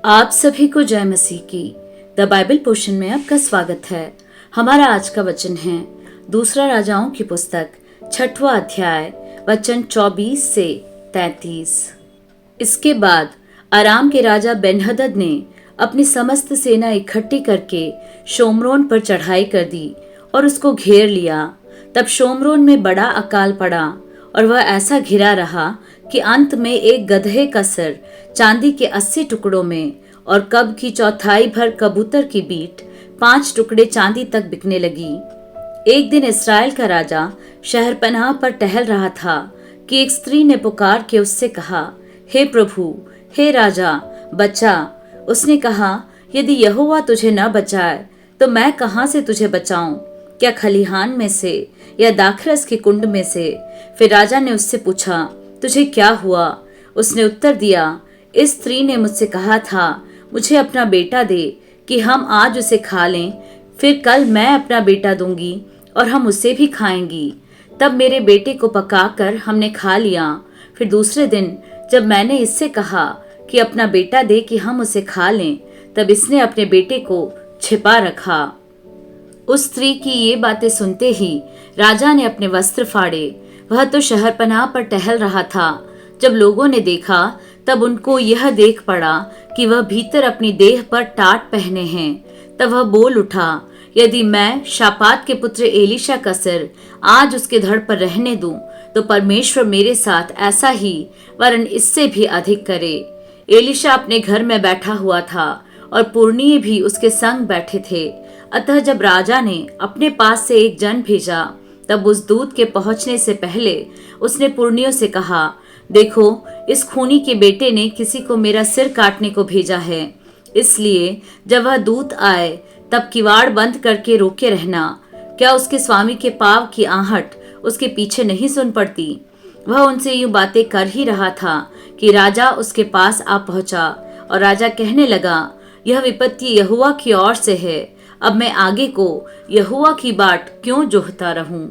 आप सभी को जय मसीह की। द बाइबल पोर्शन में आपका स्वागत है। हमारा आज का वचन है दूसरा राजाओं की पुस्तक 6वां अध्याय वचन 24 से 33। इसके बाद अराम के राजा बेन्हदद ने अपनी समस्त सेना इकट्ठी करके शोम्रोन पर चढ़ाई कर दी और उसको घेर लिया। तब शोम्रोन में बड़ा अकाल पड़ा और वह ऐसा घिरा रहा कि अंत में एक गधे का सिर चांदी के 80 टुकड़ों में और कब की चौथाई भर कबूतर की बीट 5 टुकड़े चांदी तक बिकने लगी। एक दिन इस्राएल का राजा शहरपनाह पर टहल रहा था कि एक स्त्री ने पुकार के उससे कहा, हे प्रभु, हे राजा, बचा। उसने कहा, यदि यहोवा तुझे न बचाए तो मैं कहां से तुझे बचाऊं? क्या खलिहान में से या दाखरस के कुंड में से? फिर राजा ने उससे पूछा, तुझे क्या हुआ? उसने उत्तर दिया, इस स्त्री ने मुझसे कहा था, मुझे अपना बेटा दे कि हम आज उसे खा लें, फिर कल मैं अपना बेटा दूंगी और हम उसे भी खाएंगी। तब मेरे बेटे को पकाकर हमने खा लिया। फिर दूसरे दिन जब मैंने इससे कहा कि अपना बेटा दे कि हम उसे खा लें, तब इसने अपने बेटे को छिपा रखा। उस स्त्री की ये बातें सुनते ही राजा ने अपने वस्त्र फाड़े। वह तो शहरपनाह पर टहल रहा था। जब लोगों ने देखा तब उनको यह देख पड़ा कि वह भीतर अपनी देह पर टाट पहने हैं। तब वह बोल उठा, यदि मैं शापात के पुत्र एलीशा का सिर आज उसके धड़ पर रहने दूं, तो परमेश्वर मेरे साथ ऐसा ही वरन इससे भी अधिक करे। एलीशा अपने घर में बैठा हुआ था और पुरनिये भी उसके संग बैठे थे। अतः जब राजा ने अपने पास से एक जन भेजा, तब उस दूत के पहुंचने से पहले उसने पुरनियों से कहा, देखो, इस खूनी के बेटे ने किसी को मेरा सिर काटने को भेजा है। इसलिए जब वह दूत आए तब किवाड़ बंद करके रोके रहना। क्या उसके स्वामी के पाँव की आहट उसके पीछे नहीं सुन पड़ती? वह उनसे यूं बातें कर ही रहा था कि राजा उसके पास आ पहुंचा और राजा कहने लगा, यह विपत्ति यहोवा की ओर से है। अब मैं आगे को यहोवा की बाट क्यों जोहता रहूं?